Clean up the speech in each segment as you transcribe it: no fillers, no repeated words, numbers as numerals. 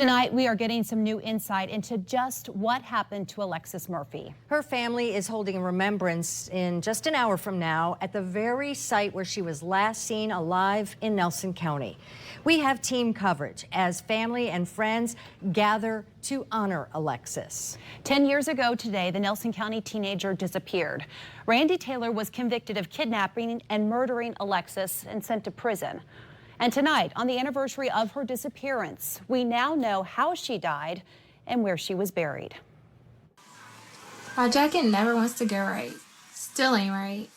Tonight, we are getting some new insight into just what happened to Alexis Murphy. Her family is holding a remembrance in just an hour from now at the very site where she was last seen alive in Nelson County. We have team coverage as family and friends gather to honor Alexis. 10 years ago today, the Nelson County teenager disappeared. Randy Taylor was convicted of kidnapping and murdering Alexis and sent to prison. And tonight, on the anniversary of her disappearance, we now know how she died and where she was buried. My jacket never wants to go right. Still ain't right.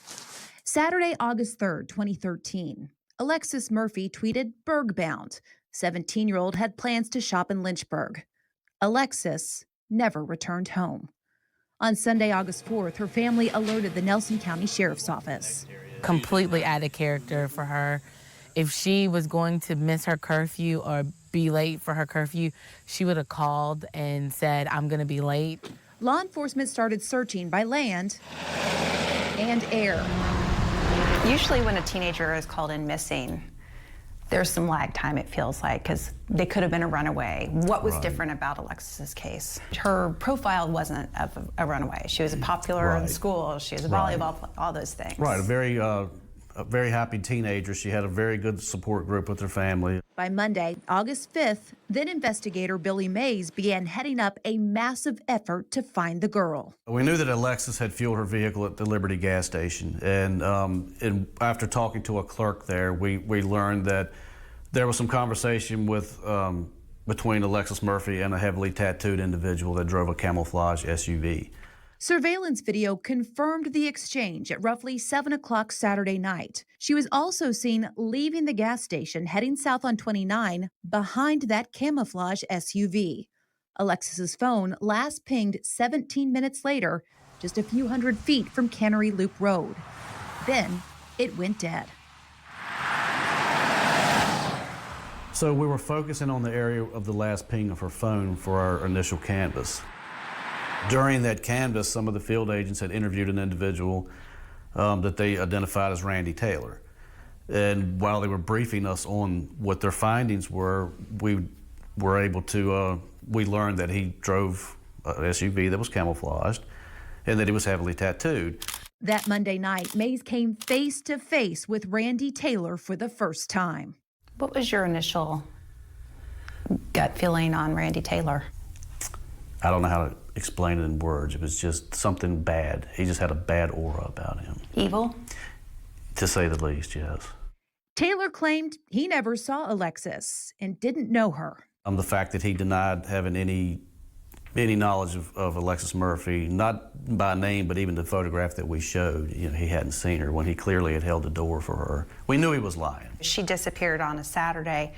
Saturday, August 3rd, 2013. Alexis Murphy tweeted, "Burg bound." 17-year-old had plans to shop in Lynchburg. Alexis never returned home. On Sunday, August 4th, her family alerted the Nelson County Sheriff's Office. Completely out of character for her. If she was going to miss her curfew or be late for her curfew, she would have called and said, "I'm going to be late." Law enforcement started searching by land and air. Usually when a teenager is called in missing, there's some lag time, it feels like, because they could have been a runaway. What was different about Alexis's case? Her profile wasn't of a runaway. She was popular in school. She was a volleyball player, all those things. Right, a very happy teenager. She had a very good support group with her family. By Monday, August 5th, then investigator Billy Mays began heading up a massive effort to find the girl. We knew that Alexis had fueled her vehicle at the Liberty gas station, and after talking to a clerk there, we learned that there was some conversation between Alexis Murphy and a heavily tattooed individual that drove a camouflage SUV. Surveillance video confirmed the exchange at roughly 7 o'clock Saturday night. She was also seen leaving the gas station heading south on 29 behind that camouflage SUV. Alexis's phone last pinged 17 minutes later, just a few hundred feet from Cannery Loop Road. Then it went dead. So we were focusing on the area of the last ping of her phone for our initial canvass. During that canvass, some of the field agents had interviewed an individual that they identified as Randy Taylor. And while they were briefing us on what their findings were, we learned that he drove an SUV that was camouflaged and that he was heavily tattooed. That Monday night, Mays came face to face with Randy Taylor for the first time. What was your initial gut feeling on Randy Taylor? I don't know how to explain it in words. It was just something bad. He just had a bad aura about him. Evil? To say the least, yes. Taylor claimed he never saw Alexis and didn't know her. The fact that he denied having any knowledge of Alexis Murphy, not by name, but even the photograph that we showed, he hadn't seen her when he clearly had held the door for her. We knew he was lying. She disappeared on a Saturday,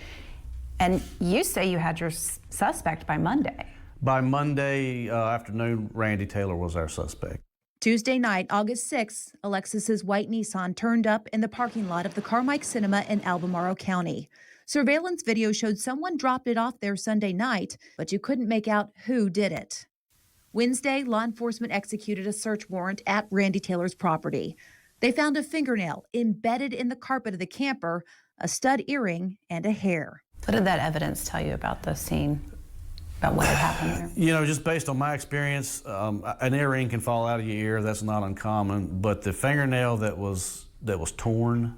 and you say you had your suspect by Monday. By Monday afternoon, Randy Taylor was our suspect. Tuesday night, August 6th, Alexis's white Nissan turned up in the parking lot of the Carmike Cinema in Albemarle County. Surveillance video showed someone dropped it off there Sunday night, but you couldn't make out who did it. Wednesday, law enforcement executed a search warrant at Randy Taylor's property. They found a fingernail embedded in the carpet of the camper, a stud earring, and a hair. What did that evidence tell you about the scene? About what had happened there? Just based on my experience, an earring can fall out of your ear. That's not uncommon. But the fingernail that was torn,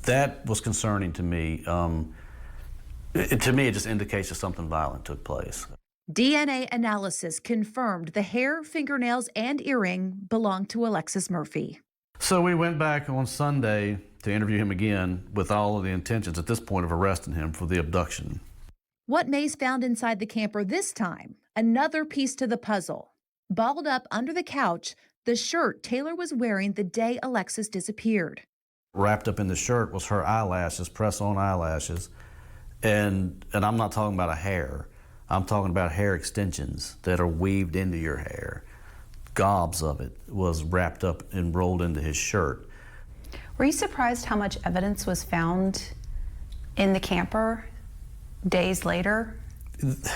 that was concerning to me. To me, it just indicates that something violent took place. DNA analysis confirmed the hair, fingernails, and earring belonged to Alexis Murphy. So we went back on Sunday to interview him again with all of the intentions at this point of arresting him for the abduction. What Mays found inside the camper this time, another piece to the puzzle. Balled up under the couch, the shirt Taylor was wearing the day Alexis disappeared. Wrapped up in the shirt was her eyelashes, press-on eyelashes, and I'm not talking about a hair. I'm talking about hair extensions that are weaved into your hair. Gobs of it was wrapped up and rolled into his shirt. Were you surprised how much evidence was found in the camper days later?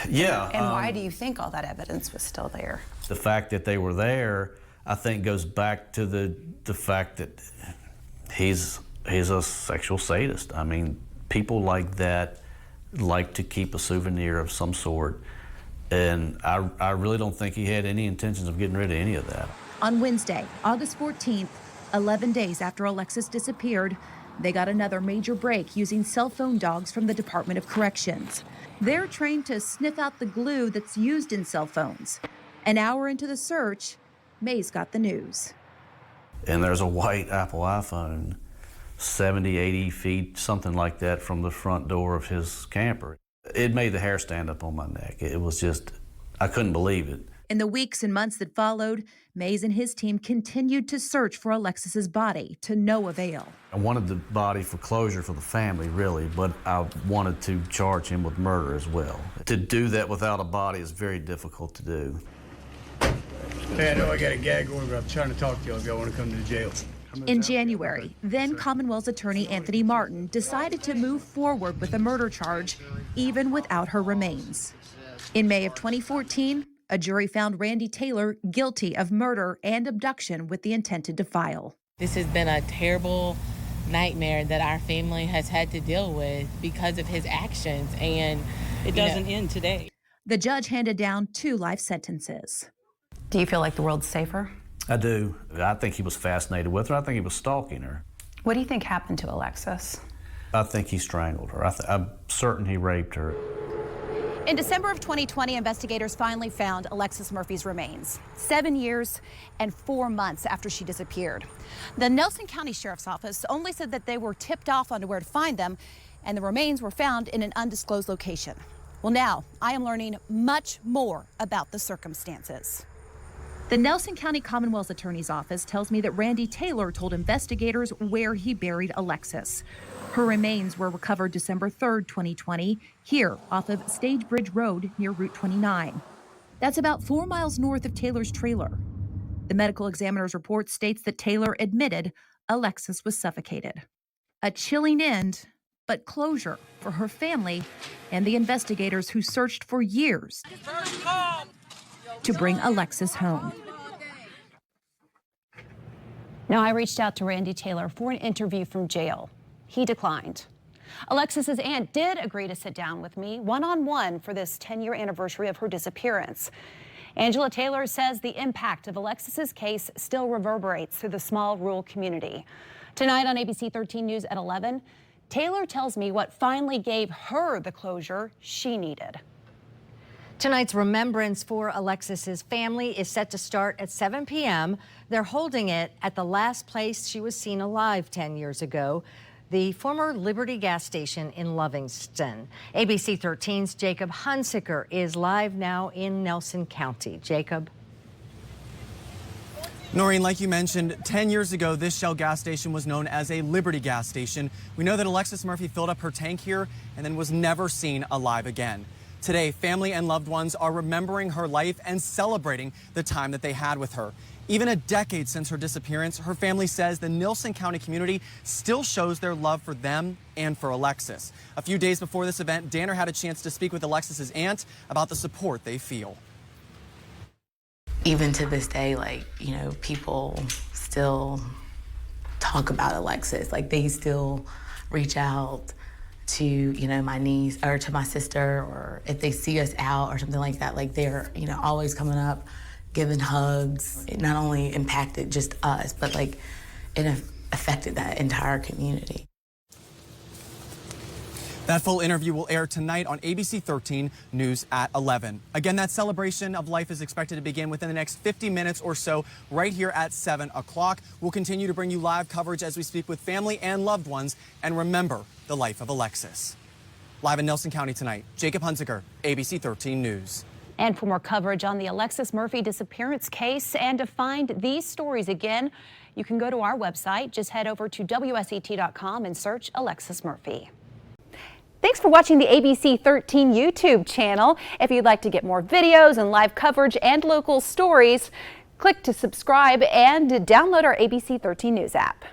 Yeah. And why do you think all that evidence was still there? The fact that they were there, I think, goes back to the fact that he's a sexual sadist. I mean, people like that liked to keep a souvenir of some sort, and I really don't think he had any intentions of getting rid of any of that. On Wednesday, August 14th, 11 days after Alexis disappeared, they got another major break using cell phone dogs from the Department of Corrections. They're trained to sniff out the glue that's used in cell phones. An hour into the search, Mays got the news. And there's a white Apple iPhone 70, 80 feet, something like that, from the front door of his camper. It made the hair stand up on my neck. It was just, I couldn't believe it. In the weeks and months that followed, Mays and his team continued to search for Alexis's body to no avail. I wanted the body for closure for the family, really, but I wanted to charge him with murder as well. To do that without a body is very difficult to do. Hey, I know I got a gag order, but I'm trying to talk to you if y'all want to come to the jail. In January, then Commonwealth's attorney Anthony Martin decided to move forward with a murder charge, even without her remains. In May of 2014, a jury found Randy Taylor guilty of murder and abduction with the intent to defile. This has been a terrible nightmare that our family has had to deal with because of his actions, and it doesn't end today. The judge handed down 2 life sentences. Do you feel like the world's safer? I do. I think he was fascinated with her. I think he was stalking her. What do you think happened to Alexis? I think he strangled her. I'm certain he raped her. In December of 2020, investigators finally found Alexis Murphy's remains, 7 years and 4 months after she disappeared. The Nelson County Sheriff's Office only said that they were tipped off on where to find them, and the remains were found in an undisclosed location. Well, now I am learning much more about the circumstances. The Nelson County Commonwealth's Attorney's Office tells me that Randy Taylor told investigators where he buried Alexis. Her remains were recovered December 3rd, 2020, here off of Stage Bridge Road near Route 29. That's about 4 miles north of Taylor's trailer. The medical examiner's report states that Taylor admitted Alexis was suffocated. A chilling end, but closure for her family and the investigators who searched for years to bring Alexis home. Now, I reached out to Randy Taylor for an interview from jail. He declined. Alexis's aunt did agree to sit down with me one-on-one for this 10-year anniversary of her disappearance. Angela Taylor says the impact of Alexis's case still reverberates through the small rural community. Tonight on ABC 13 News at 11, Taylor tells me what finally gave her the closure she needed. Tonight's remembrance for Alexis's family is set to start at 7 p.m. They're holding it at the last place she was seen alive 10 years ago, the former Liberty gas station in Lovingston. ABC 13's Jacob Hunsicker is live now in Nelson County. Jacob. Noreen, like you mentioned, 10 years ago, this Shell gas station was known as a Liberty gas station. We know that Alexis Murphy filled up her tank here and then was never seen alive again. Today, family and loved ones are remembering her life and celebrating the time that they had with her. Even a decade since her disappearance, her family says the Nelson County community still shows their love for them and for Alexis. A few days before this event, Danner had a chance to speak with Alexis's aunt about the support they feel. Even to this day, people still talk about Alexis. They still reach out to, my niece or to my sister, or if they see us out or something like that, they're, always coming up, giving hugs. It not only impacted just us, but it affected that entire community. That full interview will air tonight on ABC 13 News at 11. Again, that celebration of life is expected to begin within the next 50 minutes or so, right here at 7 o'clock. We'll continue to bring you live coverage as we speak with family and loved ones and remember the life of Alexis. Live in Nelson County tonight, Jacob Hunsicker, ABC 13 News. And for more coverage on the Alexis Murphy disappearance case and to find these stories again, you can go to our website. Just head over to WSET.com and search Alexis Murphy. Thanks for watching the ABC 13 YouTube channel. If you'd like to get more videos and live coverage and local stories, click to subscribe and download our ABC 13 News app.